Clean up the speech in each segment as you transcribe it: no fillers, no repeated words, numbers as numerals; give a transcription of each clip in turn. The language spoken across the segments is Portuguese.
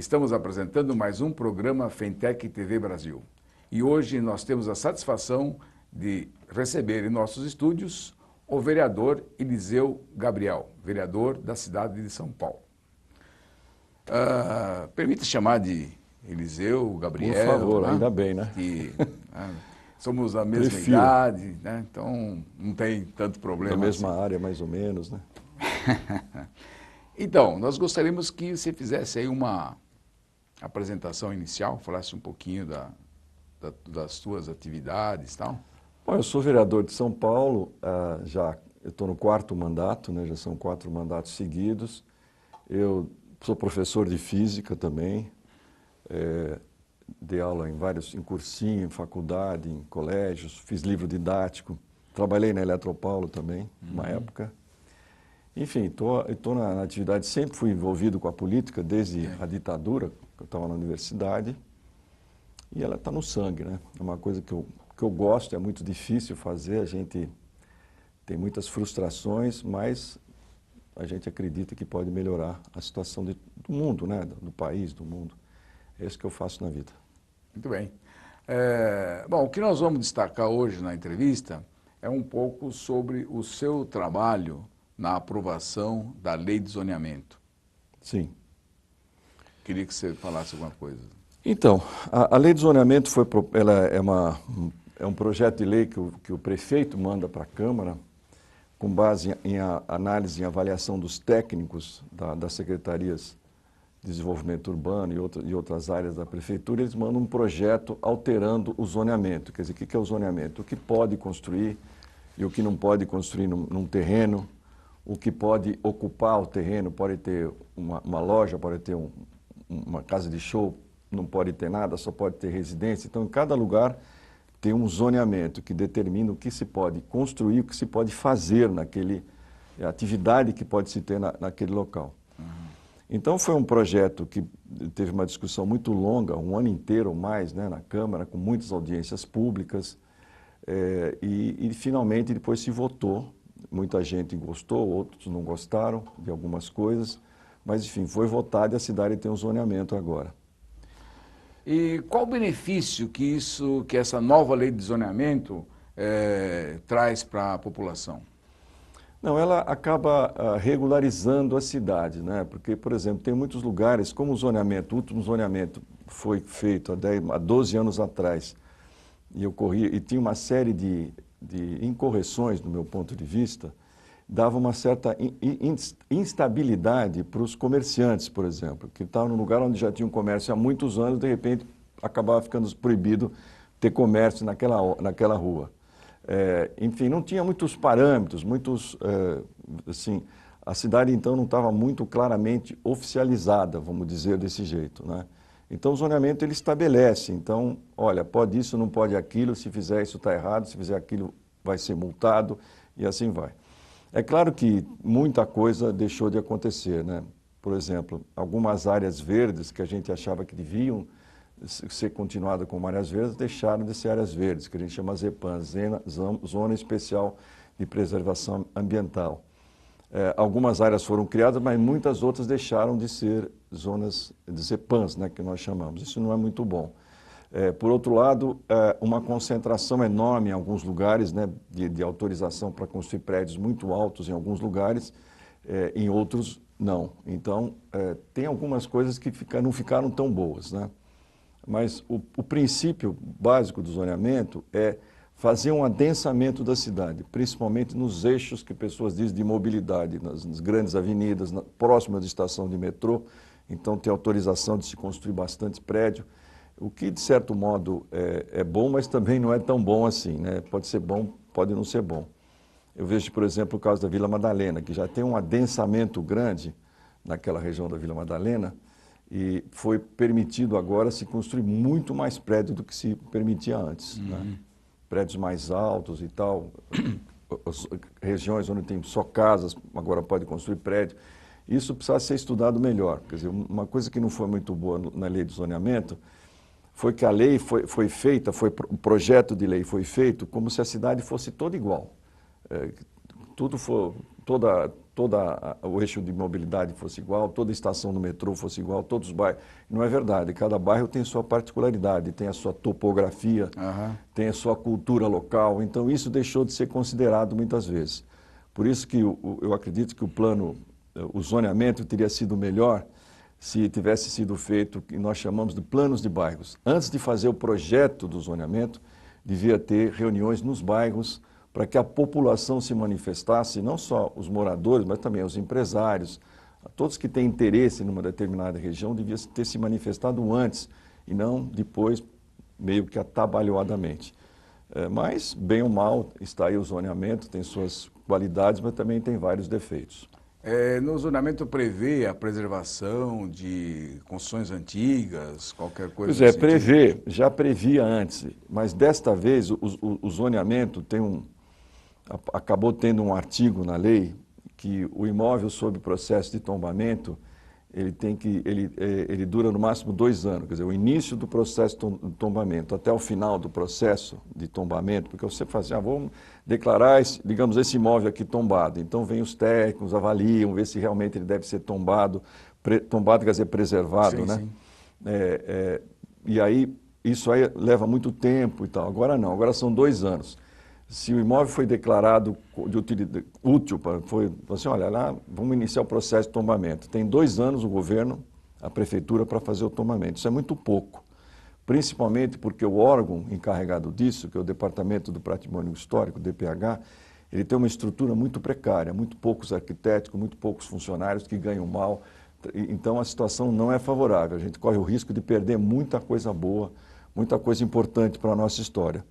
Estamos apresentando mais um programa Fintech TV Brasil. E hoje nós temos a satisfação de receber em nossos estúdios o vereador Eliseu Gabriel, vereador da cidade de São Paulo. Permita chamar de Eliseu Gabriel. Por favor, né? ainda bem, né? Que, somos da mesma idade, né? Então não tem tanto problema. Da mesma assim. área, mais ou menos, né? Então, nós gostaríamos que você fizesse aí uma apresentação inicial, falasse um pouquinho das suas atividades e tal. Bom, eu sou vereador de São Paulo, eu estou no 4º mandato, né? Já são 4 mandatos seguidos. Eu sou professor de física também, dei aula em cursinho, em faculdade, em colégios, fiz livro didático, trabalhei na Eletropaulo também, uma época. Enfim, estou na atividade, sempre fui envolvido com a política, desde a ditadura, que eu estava na universidade, e ela está no sangue, né? É uma coisa que eu gosto, é muito difícil fazer, a gente tem muitas frustrações, mas a gente acredita que pode melhorar a situação do mundo, né? Do país, do mundo. É isso que eu faço na vida. Muito bem. Bom, o que nós vamos destacar hoje na entrevista é um pouco sobre o seu trabalho na aprovação da lei de zoneamento. Sim. Queria que você falasse alguma coisa. Então, a lei de zoneamento ela é um projeto de lei que o prefeito manda para a Câmara, com base em análise e avaliação dos técnicos das secretarias de desenvolvimento urbano e outras áreas da prefeitura. Eles mandam um projeto alterando o zoneamento. Quer dizer, o que é o zoneamento? O que pode construir e o que não pode construir num terreno, o que pode ocupar o terreno, pode ter uma loja, pode ter uma casa de show, não pode ter nada, só pode ter residência. Então, em cada lugar tem um zoneamento que determina o que se pode construir, o que se pode fazer a atividade que pode se ter naquele local. Então, foi um projeto que teve uma discussão muito longa, um ano inteiro ou mais, né, na Câmara, com muitas audiências públicas, e finalmente depois se votou. Muita gente gostou, outros não gostaram de algumas coisas, mas enfim, foi votado e a cidade tem um zoneamento agora. E qual o benefício que essa nova lei de zoneamento traz para a população? Não, ela acaba regularizando a cidade, né? Porque, por exemplo, tem muitos lugares, como o último zoneamento foi feito há 12 anos atrás, e tinha uma série de incorreções, do meu ponto de vista, dava uma certa instabilidade para os comerciantes, por exemplo, que estavam num lugar onde já tinha um comércio há muitos anos, de repente acabava ficando proibido ter comércio naquela rua. Enfim, não tinha muitos parâmetros, assim, a cidade então não estava muito claramente oficializada, vamos dizer desse jeito, né? Então o zoneamento ele estabelece, então, olha, pode isso, não pode aquilo, se fizer isso está errado, se fizer aquilo vai ser multado e assim vai. É claro que muita coisa deixou de acontecer, né? Por exemplo, algumas áreas verdes que a gente achava que deviam ser continuadas como áreas verdes, deixaram de ser áreas verdes, que a gente chama ZEPAM, Zona Especial de Preservação Ambiental. Algumas áreas foram criadas, mas muitas outras deixaram de ser zonas de ZEPANs, né, que nós chamamos. Isso não é muito bom. Por outro lado, uma concentração enorme em alguns lugares, né, de autorização para construir prédios muito altos em alguns lugares, em outros não. Então, tem algumas coisas que não ficaram tão boas, né? Mas o princípio básico do zoneamento é fazer um adensamento da cidade, principalmente nos eixos que pessoas dizem de mobilidade, nas grandes avenidas, próximas da estação de metrô. Então, tem autorização de se construir bastante prédio, o que, de certo modo, é bom, mas também não é tão bom assim, né? Pode ser bom, pode não ser bom. Eu vejo, por exemplo, o caso da Vila Madalena, que já tem um adensamento grande naquela região da Vila Madalena, e foi permitido agora se construir muito mais prédio do que se permitia antes, né? Prédios mais altos e tal, as regiões onde tem só casas, agora pode construir prédio. Isso precisa ser estudado melhor. Quer dizer, uma coisa que não foi muito boa na lei de zoneamento foi que a lei foi feita, o projeto de lei foi feito como se a cidade fosse toda igual. tudo for, o eixo de mobilidade fosse igual, toda estação do metrô fosse igual, todos os bairros. Não é verdade, cada bairro tem sua particularidade, tem a sua topografia, tem a sua cultura local, então isso deixou de ser considerado muitas vezes. Por isso que eu acredito que o zoneamento teria sido melhor se tivesse sido feito o que nós chamamos de planos de bairros. Antes de fazer o projeto do zoneamento, devia ter reuniões nos bairros para que a população se manifestasse, não só os moradores, mas também os empresários, todos que têm interesse numa determinada região, deviam ter se manifestado antes e não depois, meio que atabalhoadamente. Mas, bem ou mal, está aí o zoneamento, tem suas qualidades, mas também tem vários defeitos. No zoneamento prevê a preservação de construções antigas, qualquer coisa assim? Pois é, prevê, já previa antes, mas desta vez o zoneamento acabou tendo um artigo na lei que o imóvel sob processo de tombamento, ele dura no máximo 2 anos, quer dizer, o início do processo de tombamento até o final do processo de tombamento, porque você fala assim, vamos declarar, digamos, esse imóvel aqui tombado, então vem os técnicos, avaliam, vê se realmente ele deve ser tombado quer dizer, preservado, sim, né? Sim. E aí, isso aí leva muito tempo e tal, agora não, agora são 2 anos. Se o imóvel foi declarado de utilidade útil, foi assim, olha lá, vamos iniciar o processo de tombamento. Tem 2 anos o governo, a prefeitura, para fazer o tombamento. Isso é muito pouco, principalmente porque o órgão encarregado disso, que é o Departamento do Patrimônio Histórico, DPH, ele tem uma estrutura muito precária, muito poucos arquitetos, muito poucos funcionários que ganham mal. Então a situação não é favorável. A gente corre o risco de perder muita coisa boa, muita coisa importante para a nossa história.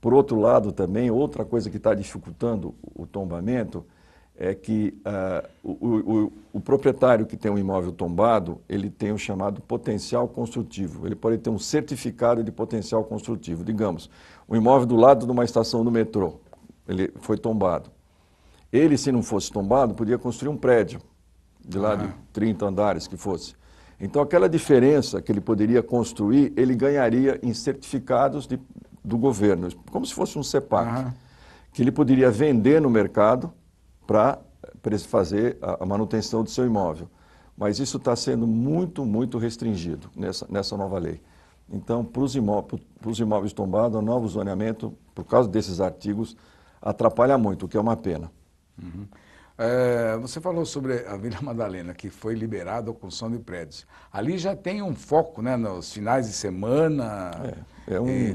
Por outro lado, também, outra coisa que está dificultando o tombamento é que o proprietário que tem um imóvel tombado, ele tem o chamado potencial construtivo. Ele pode ter um certificado de potencial construtivo. Digamos, o imóvel do lado de uma estação do metrô, ele foi tombado. Ele, se não fosse tombado, podia construir um prédio de lá de 30 andares que fosse. Então, aquela diferença que ele poderia construir, ele ganharia em certificados do governo, como se fosse um CEPAC, que ele poderia vender no mercado para fazer a manutenção do seu imóvel. Mas isso está sendo muito, muito restringido nessa nova lei. Então, para os imóveis tombados, o novo zoneamento, por causa desses artigos, atrapalha muito, o que é uma pena. Você falou sobre a Vila Madalena, que foi liberada a construção de prédios. Ali já tem um foco, né, nos finais de semana,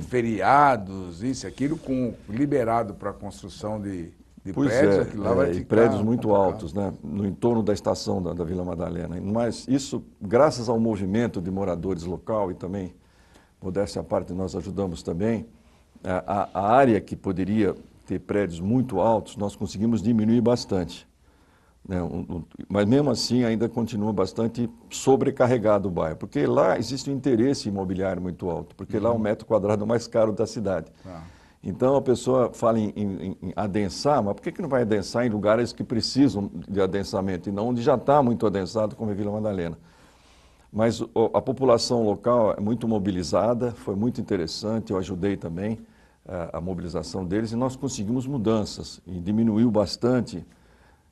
feriados, isso e aquilo, liberado para a construção de prédios. Aquilo lá vai ficar prédios muito complicado. altos, né, no entorno da estação da Vila Madalena. Mas isso, graças ao movimento de moradores local e também, modéstia à parte, nós ajudamos também, a área que poderia ter prédios muito altos, nós conseguimos diminuir bastante. Mas mesmo assim ainda continua bastante sobrecarregado o bairro, porque lá existe um interesse imobiliário muito alto, porque lá é o metro quadrado mais caro da cidade. Então a pessoa fala em adensar, mas por que não vai adensar em lugares que precisam de adensamento e não onde já está muito adensado, como a Vila Madalena? Mas a população local é muito mobilizada, foi muito interessante, eu ajudei também a mobilização deles e nós conseguimos mudanças e diminuiu bastante.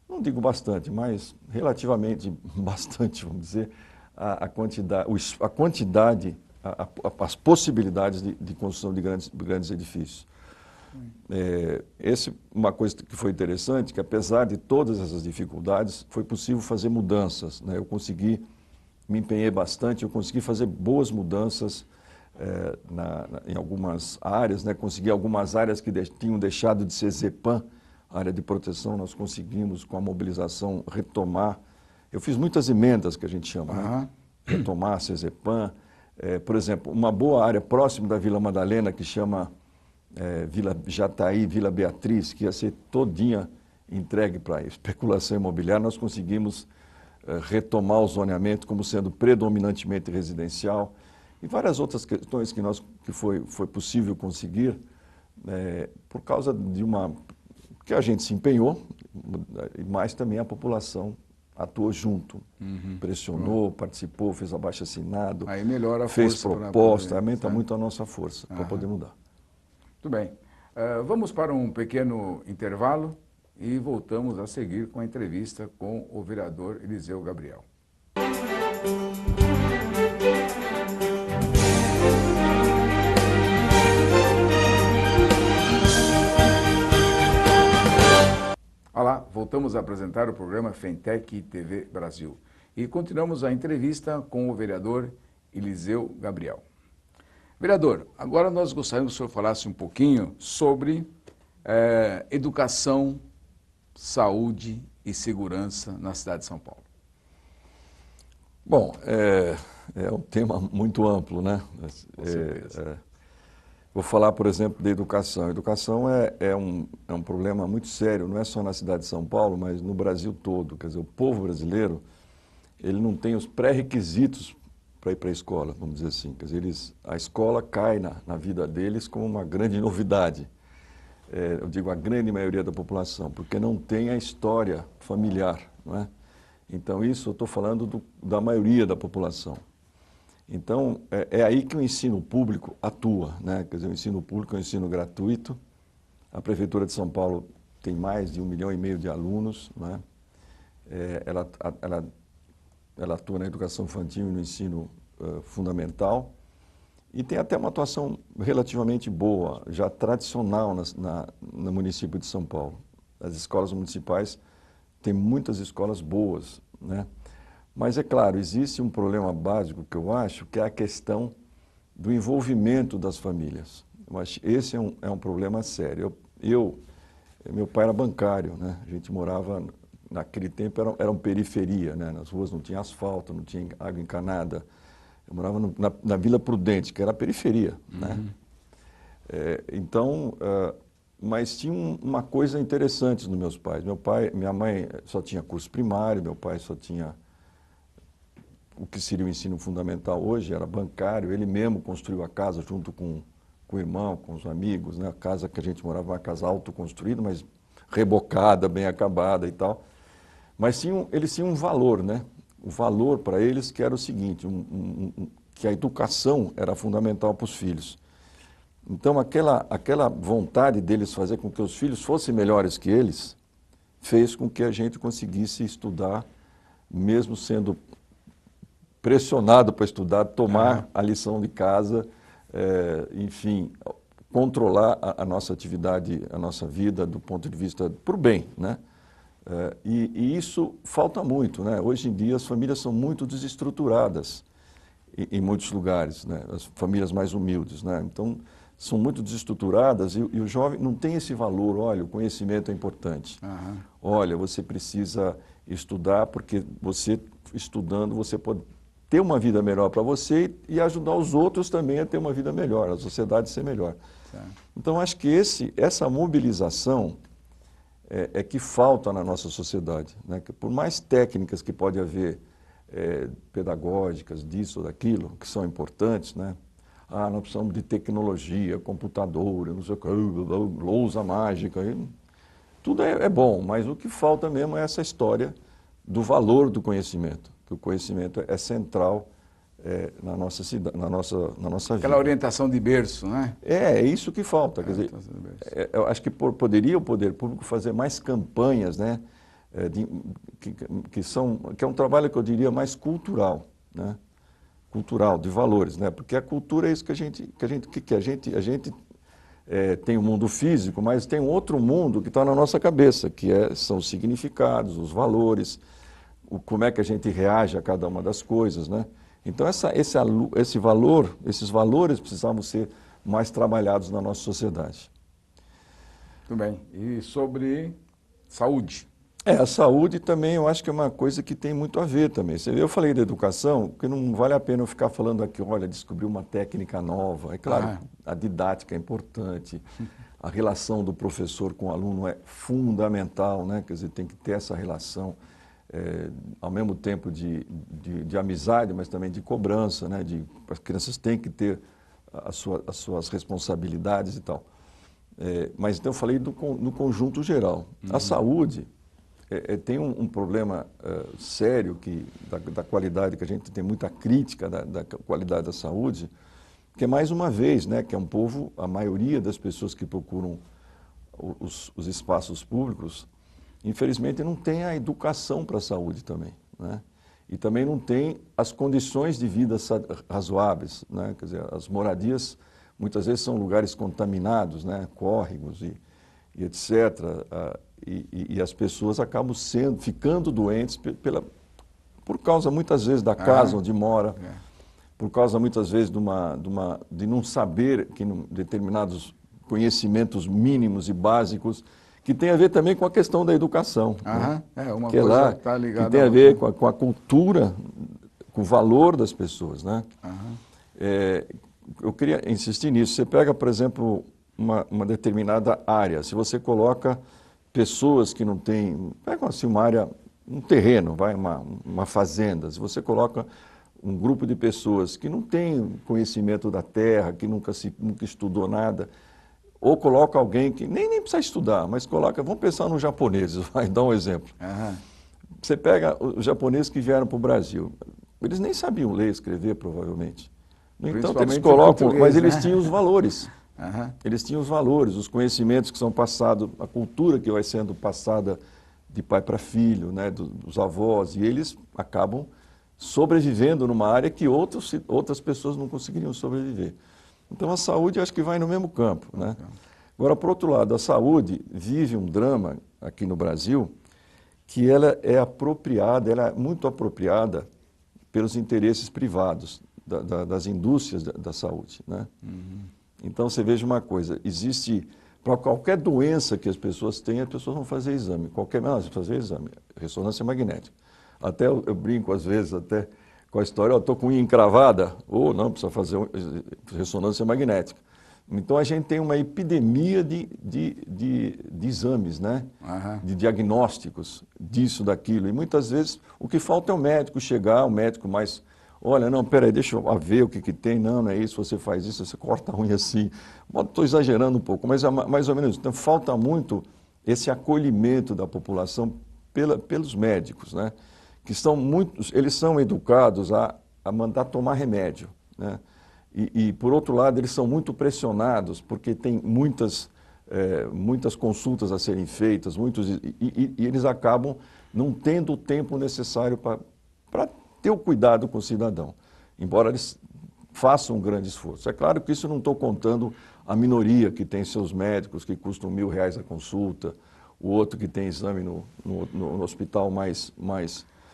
Não digo bastante, mas relativamente bastante, vamos dizer, a quantidade, as possibilidades de construção de grandes edifícios. Uma coisa que foi interessante, que apesar de todas essas dificuldades, foi possível fazer mudanças, né? Eu me empenhei bastante, eu consegui fazer boas mudanças em algumas áreas, né? Consegui algumas áreas que tinham deixado de ser ZEPAM, área de proteção, nós conseguimos, com a mobilização, retomar. Eu fiz muitas emendas, que a gente chama, né? Retomar a CESEPAM. Por exemplo, uma boa área próxima da Vila Madalena, que chama Vila Jataí, Vila Beatriz, que ia ser todinha entregue para especulação imobiliária, nós conseguimos retomar o zoneamento como sendo predominantemente residencial e várias outras questões que foi possível conseguir por causa de que a gente se empenhou, mas também a população atuou junto, pressionou, participou, fez abaixo-assinado, aí melhora a fez força proposta, aumenta muito a nossa força para poder mudar. Muito bem. Vamos para um pequeno intervalo e voltamos a seguir com a entrevista com o vereador Eliseu Gabriel. Olá, voltamos a apresentar o programa Fentec TV Brasil e continuamos a entrevista com o vereador Eliseu Gabriel. Vereador, agora nós gostaríamos que o senhor falasse um pouquinho sobre educação, saúde e segurança na cidade de São Paulo. Bom, é um tema muito amplo, né? Com certeza. Vou falar, por exemplo, da educação. A educação é um problema muito sério, não é só na cidade de São Paulo, mas no Brasil todo. Quer dizer, o povo brasileiro, ele não tem os pré-requisitos para ir para a escola, vamos dizer assim. Quer dizer, a escola cai na vida deles como uma grande novidade. Eu digo a grande maioria da população, porque não tem a história familiar, não é? Então, isso eu estou falando da maioria da população. Então, é aí que o ensino público atua, né? Quer dizer, o ensino público é um ensino gratuito. A Prefeitura de São Paulo tem mais de 1,5 milhão de alunos, não é? Ela atua na educação infantil e no ensino fundamental e tem até uma atuação relativamente boa, já tradicional no município de São Paulo. As escolas municipais têm muitas escolas boas, né? Mas, é claro, existe um problema básico que eu acho, que é a questão do envolvimento das famílias. Eu acho que esse é um problema sério. Meu pai era bancário, né? A gente morava, naquele tempo, era uma periferia, né? Nas ruas não tinha asfalto, não tinha água encanada. Eu morava na Vila Prudente, que era a periferia, né? Mas tinha uma coisa interessante nos meus pais. Minha mãe só tinha curso primário, meu pai só tinha o que seria o ensino fundamental hoje, era bancário. Ele mesmo construiu a casa junto com o irmão, com os amigos, né? A casa que a gente morava, uma casa autoconstruída, mas rebocada, bem acabada e tal. Mas eles tinham um valor, né? O valor para eles que era o seguinte, que a educação era fundamental para os filhos. Então, aquela vontade deles fazer com que os filhos fossem melhores que eles, fez com que a gente conseguisse estudar, mesmo sendo pressionado para estudar, tomar a lição de casa, enfim, controlar a nossa atividade, a nossa vida do ponto de vista para o bem, né? E isso falta muito, né? Hoje em dia as famílias são muito desestruturadas em muitos lugares, né? As famílias mais humildes, né? Então, são muito desestruturadas e o jovem não tem esse valor. Olha, o conhecimento é importante. Olha, você precisa estudar porque você, estudando, você pode ter uma vida melhor para você e ajudar os outros também a ter uma vida melhor, a sociedade ser melhor. Então, acho que essa mobilização é que falta na nossa sociedade, né? Que por mais técnicas que pode haver, pedagógicas, disso ou daquilo, que são importantes, né? Nós precisamos de tecnologia, computador, não sei o que, lousa mágica, tudo é bom, mas o que falta mesmo é essa história do valor do conhecimento, que o conhecimento é central na nossa cidade, na nossa vida. Aquela orientação de berço, né? É isso que falta. Quer dizer, eu acho que poderia o poder público fazer mais campanhas, né? Que é um trabalho que eu diria mais cultural, né? Cultural, de valores, né? Porque a cultura é isso que a gente tem o mundo físico, mas tem um outro mundo que está na nossa cabeça, que são os significados, os valores, como é que a gente reage a cada uma das coisas, né? Então, esses valores precisavam ser mais trabalhados na nossa sociedade. Muito bem. E sobre saúde? A saúde também eu acho que é uma coisa que tem muito a ver também. Eu falei da educação, porque não vale a pena eu ficar falando aqui, olha, descobri uma técnica nova. É claro, a didática é importante, a relação do professor com o aluno é fundamental, né? Quer dizer, tem que ter essa relação, ao mesmo tempo de amizade, mas também de cobrança, né? As crianças têm que ter as suas responsabilidades e tal. Mas então eu falei no conjunto geral. A saúde tem um problema sério da qualidade, que a gente tem muita crítica da qualidade da saúde, que é mais uma vez, né, que é um povo, a maioria das pessoas que procuram os espaços públicos infelizmente não tem a educação para a saúde também, né? E também não tem as condições de vida razoáveis, né? Quer dizer, as moradias muitas vezes são lugares contaminados, né? Córregos e etc. E as pessoas acabam ficando doentes por causa muitas vezes da casa onde mora, por causa muitas vezes de não saber que determinados conhecimentos mínimos e básicos, que tem a ver também com a questão da educação. Né? Uma que coisa lá, tá ligada que tem a ver com a cultura, com o valor das pessoas. Né? Eu queria insistir nisso. Você pega, por exemplo, uma determinada área, se você coloca pessoas que não têm, pega assim uma área, um terreno, uma fazenda, se você coloca um grupo de pessoas que não tem conhecimento da terra, que nunca estudou nada, ou coloca alguém que nem precisa estudar, mas coloca, vamos pensar nos japoneses, vai dar um exemplo. Você pega os japoneses que vieram para o Brasil, eles nem sabiam ler e escrever, provavelmente. No entanto, eles colocam, mas eles tinham os valores. Eles tinham os valores, os conhecimentos que são passados, a cultura que vai sendo passada de pai para filho, né, dos avós, e eles acabam sobrevivendo numa área que outras pessoas não conseguiriam sobreviver. Então a saúde acho que vai no mesmo campo, né? Agora, por outro lado, a saúde vive um drama aqui no Brasil que ela é muito apropriada pelos interesses privados das indústrias da saúde, né? Então você veja uma coisa, existe para qualquer doença que as pessoas têm, as pessoas vão fazer exame, fazer exame, ressonância magnética. Até eu brinco às vezes até com a história, estou com unha encravada, ou não, precisa fazer ressonância magnética. Então a gente tem uma epidemia de exames, né? De diagnósticos disso, daquilo. E muitas vezes o que falta é o médico chegar, o médico mais, olha, não, peraí, deixa eu ver o que tem, não é isso, você faz isso, você corta a unha assim. Estou exagerando um pouco, mas é mais ou menos isso. Então falta muito esse acolhimento da população pelos médicos, né? Que eles são educados a mandar tomar remédio, né? E, por outro lado, eles são muito pressionados, porque tem muitas consultas a serem feitas, e eles acabam não tendo o tempo necessário para ter o cuidado com o cidadão, embora eles façam um grande esforço. É claro que isso não estou contando a minoria que tem seus médicos que custam R$1.000 a consulta, o outro que tem exame no hospital mais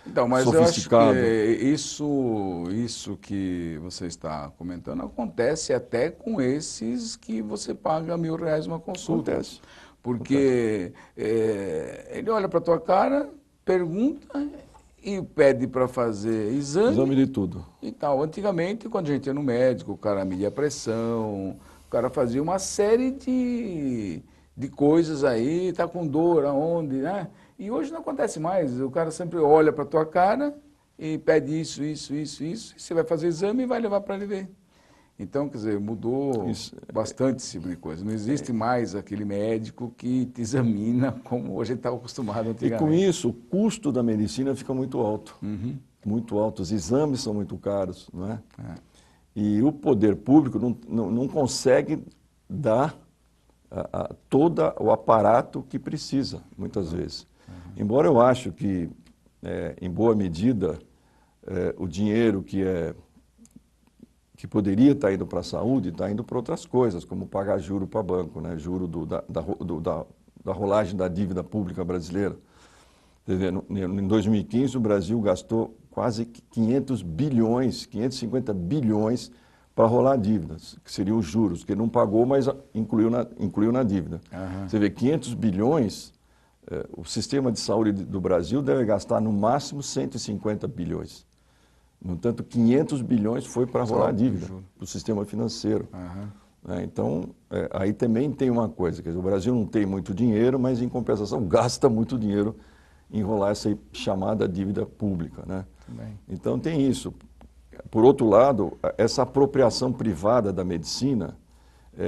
então, mas sofisticado. Eu acho que isso que você está comentando acontece até com esses que você paga R$1.000 uma consulta. Acontece. Porque ele olha para a tua cara, pergunta e pede para fazer exame de tudo. E tal. Antigamente, quando a gente ia no médico, o cara media a pressão, o cara fazia uma série de coisas aí, está com dor, aonde, né? E hoje não acontece mais, o cara sempre olha para a tua cara e pede isso, e você vai fazer exame e vai levar para ele ver. Então, quer dizer, mudou bastante esse tipo de coisa. Não existe mais aquele médico que te examina como a gente estava acostumado antigamente. E com isso, o custo da medicina fica muito alto. Muito alto, os exames são muito caros, não é? E o poder público não consegue dar todo o aparato que precisa, muitas vezes. Embora eu acho que, em boa medida, o dinheiro que poderia estar indo para a saúde está indo para outras coisas, como pagar juro para banco, né? Juro da rolagem da dívida pública brasileira. Em 2015, o Brasil gastou quase 500 bilhões, 550 bilhões para rolar dívidas, que seriam os juros, que ele não pagou, mas incluiu na dívida. Você vê, 500 bilhões, o sistema de saúde do Brasil deve gastar no máximo 150 bilhões. No entanto, 500 bilhões foi para rolar dívida, para o sistema financeiro. Então, aí também tem uma coisa, quer dizer, o Brasil não tem muito dinheiro, mas em compensação gasta muito dinheiro em rolar essa chamada dívida pública, né? Então tem isso. Por outro lado, essa apropriação privada da medicina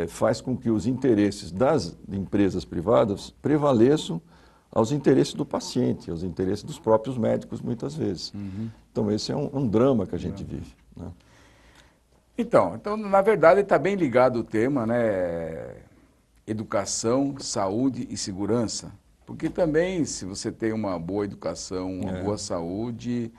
faz com que os interesses das empresas privadas prevaleçam aos interesses do paciente, aos interesses dos próprios médicos, muitas vezes. Então, esse é um drama que a gente vive, né? Então, na verdade, está bem ligado o tema, né? Educação, saúde e segurança. Porque também, se você tem uma boa educação, uma boa saúde,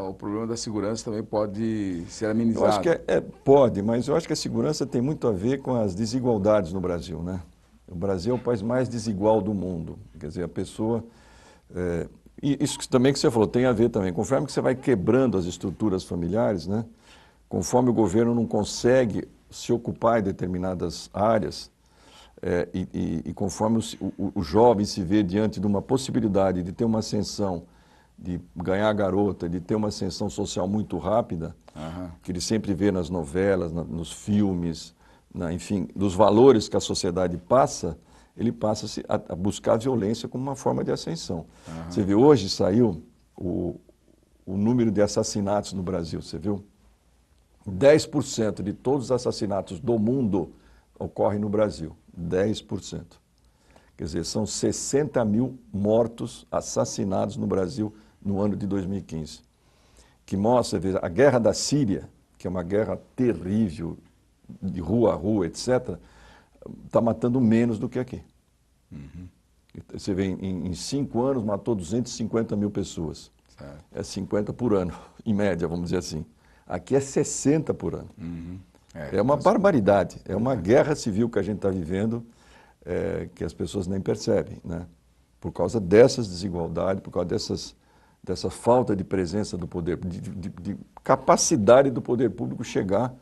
o problema da segurança também pode ser amenizado. Eu acho que pode, mas eu acho que a segurança tem muito a ver com as desigualdades no Brasil, né? O Brasil é o país mais desigual do mundo. Quer dizer, a pessoa... e isso também que você falou tem a ver também. Conforme que você vai quebrando as estruturas familiares, né? Conforme o governo não consegue se ocupar em determinadas áreas, e conforme o jovem se vê diante de uma possibilidade de ter uma ascensão, de ganhar a garota, de ter uma ascensão social muito rápida, que ele sempre vê nas novelas, nos filmes, enfim, dos valores que a sociedade passa, ele passa a buscar a violência como uma forma de ascensão. Você vê, hoje saiu o número de assassinatos no Brasil, você viu? 10% de todos os assassinatos do mundo ocorrem no Brasil. 10%. Quer dizer, são 60 mil mortos assassinados no Brasil no ano de 2015. Que mostra, a guerra da Síria, que é uma guerra terrível, de rua a rua, etc., está matando menos do que aqui. Você vê, em 5 anos matou 250 mil pessoas. Certo. É 50 por ano, em média, vamos dizer assim. Aqui é 60 por ano. É uma barbaridade, é uma guerra civil que a gente está vivendo, que as pessoas nem percebem, né? Por causa dessas desigualdades, por causa dessa falta de presença do poder, de capacidade do poder público chegar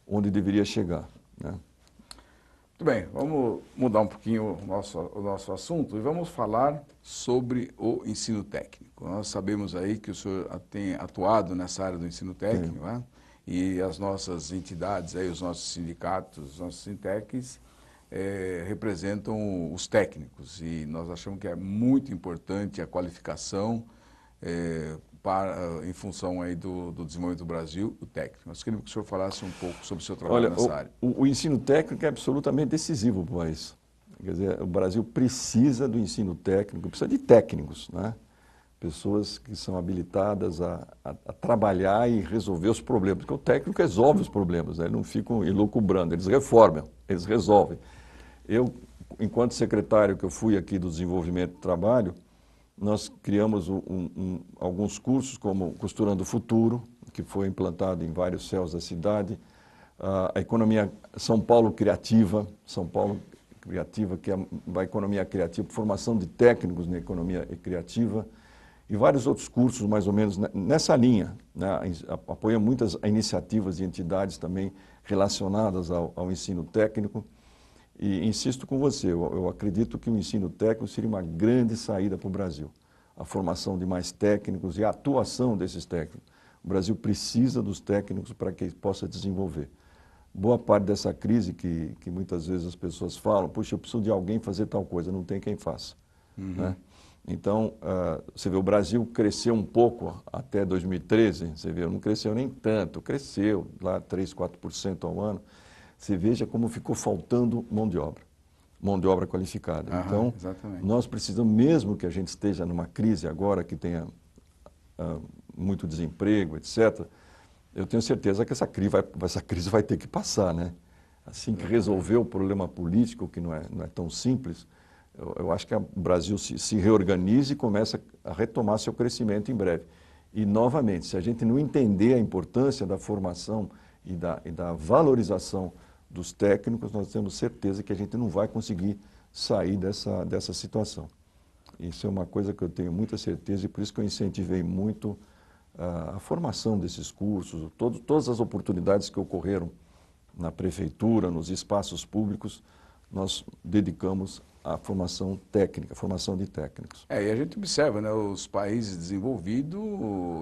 onde deveria chegar, né? Muito bem, vamos mudar um pouquinho o nosso assunto e vamos falar sobre o ensino técnico. Nós sabemos aí que o senhor tem atuado nessa área do ensino técnico, né? E as nossas entidades, aí, os nossos sindicatos, os nossos sintecs, representam os técnicos e nós achamos que é muito importante a qualificação em função aí do desenvolvimento do Brasil, o técnico. Nós queríamos que o senhor falasse um pouco sobre o seu trabalho nessa área. O ensino técnico é absolutamente decisivo para o país. Quer dizer, o Brasil precisa do ensino técnico, precisa de técnicos, né? Pessoas que são habilitadas a trabalhar e resolver os problemas, porque o técnico resolve os problemas, né? Eles não ficam elucubrando, eles reformam, eles resolvem. Eu, enquanto secretário que eu fui aqui do Desenvolvimento do Trabalho, nós criamos alguns cursos, como Costurando o Futuro, que foi implantado em vários céus da cidade, a economia São Paulo Criativa, que é a economia criativa, formação de técnicos na economia criativa, e vários outros cursos mais ou menos nessa linha, né? Apoia muitas iniciativas de entidades também relacionadas ao ensino técnico. E insisto com você, eu acredito que o ensino técnico seria uma grande saída para o Brasil. A formação de mais técnicos e a atuação desses técnicos. O Brasil precisa dos técnicos para que possa desenvolver. Boa parte dessa crise que muitas vezes as pessoas falam, puxa, eu preciso de alguém fazer tal coisa, não tem quem faça. Né? Então, você vê, o Brasil cresceu um pouco até 2013, você vê, não cresceu nem tanto, cresceu lá 3, 4% ao ano. Você veja como ficou faltando mão de obra qualificada. Então, exatamente. Nós precisamos, mesmo que a gente esteja numa crise agora, que tenha muito desemprego, etc., eu tenho certeza que essa crise vai ter que passar, né? Assim que resolver o problema político, que não é tão simples, eu acho que o Brasil se reorganize e começa a retomar seu crescimento em breve. E, novamente, se a gente não entender a importância da formação e da valorização dos técnicos, nós temos certeza que a gente não vai conseguir sair dessa situação. Isso é uma coisa que eu tenho muita certeza e por isso que eu incentivei muito a formação desses cursos, todas as oportunidades que ocorreram na prefeitura, nos espaços públicos, nós dedicamos à formação técnica, formação de técnicos. E a gente observa, né, os países desenvolvidos,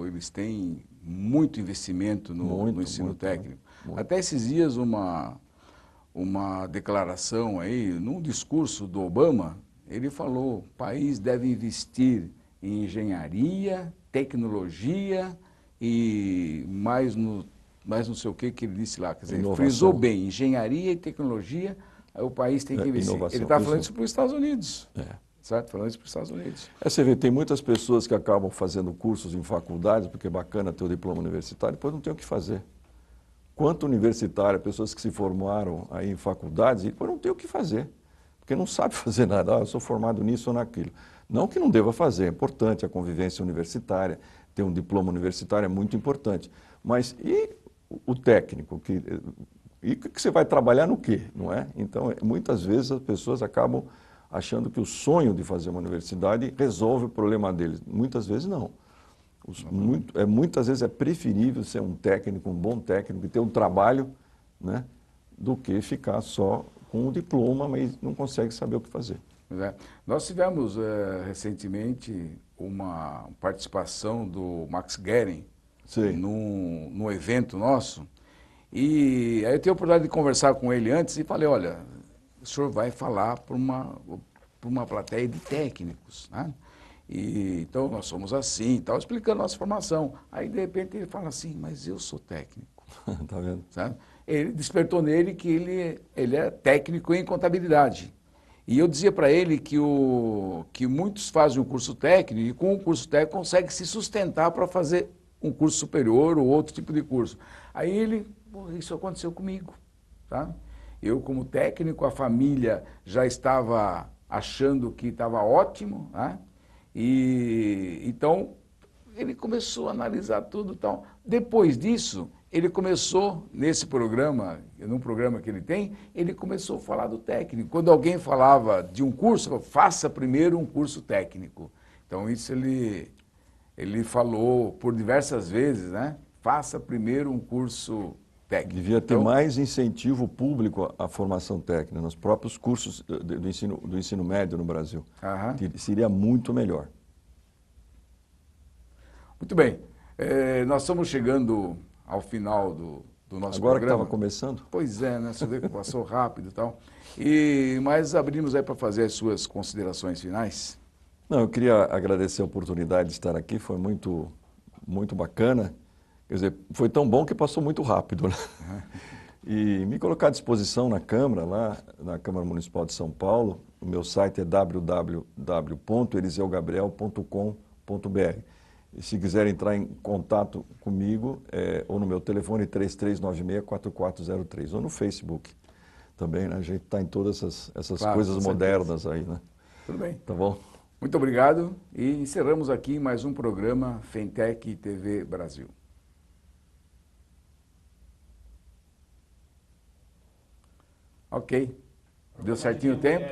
eles têm muito investimento no ensino técnico. Muito. Até esses dias uma declaração aí, num discurso do Obama, ele falou, o país deve investir em engenharia, tecnologia e mais não sei o que ele disse lá, quer dizer, inovação. Frisou bem, engenharia e tecnologia, aí o país tem que investir. Inovação. Ele está falando isso para os Estados Unidos, É. certo? Falando isso para os Estados Unidos. Você vê, tem muitas pessoas que acabam fazendo cursos em faculdades, porque é bacana ter o diploma universitário, depois não tem o que fazer. Quanto universitário, pessoas que se formaram aí em faculdades, e depois não tem o que fazer. porque não sabe fazer nada. Eu sou formado nisso ou naquilo. Não que não deva fazer, é importante a convivência universitária, ter um diploma universitário é muito importante. Mas e o técnico? E que você vai trabalhar no quê, não é? Então, muitas vezes as pessoas acabam achando que o sonho de fazer uma universidade resolve o problema deles. Muitas vezes não. Muitas vezes é preferível ser um técnico, um bom técnico, e ter um trabalho, né, do que ficar só com um diploma, mas não consegue saber o que fazer. Nós tivemos recentemente uma participação do Max Guerin num evento nosso, e aí eu tive a oportunidade de conversar com ele antes e falei, olha, o senhor vai falar para uma plateia de técnicos, né? E, então nós somos assim, tal, explicando a nossa formação. Aí de repente ele fala assim, mas eu sou técnico. Tá vendo? Sabe? Ele despertou nele que ele é técnico em contabilidade. E eu dizia para ele que muitos fazem um curso técnico e com o curso técnico conseguem se sustentar para fazer um curso superior ou outro tipo de curso. Aí ele, isso aconteceu comigo. Tá? Eu como técnico, a família já estava achando que estava ótimo, né? E então ele começou a analisar tudo e tal. Depois disso, ele começou, nesse programa, num programa que ele tem, ele começou a falar do técnico. Quando alguém falava de um curso, faça primeiro um curso técnico. Então isso ele falou por diversas vezes, né? Faça primeiro um curso técnico. Devia ter mais incentivo público à formação técnica, nos próprios cursos do ensino médio no Brasil. Seria muito melhor. Muito bem. Nós estamos chegando ao final do nosso programa. Agora que estava começando? Pois é, né? Você vê que passou rápido e tal. Mas abrimos aí para fazer as suas considerações finais. Não, eu queria agradecer a oportunidade de estar aqui, foi muito, muito bacana. Quer dizer, foi tão bom que passou muito rápido, né? E me colocar à disposição na Câmara, lá na Câmara Municipal de São Paulo. O meu site é www.eliseugabriel.com.br. E se quiser entrar em contato comigo, ou no meu telefone 3396-4403, ou no Facebook também, né? A gente está em todas essas coisas modernas aí, né? Tudo bem. Tá bom? Muito obrigado e encerramos aqui mais um programa Fentec TV Brasil. Ok. Deu certinho o tempo?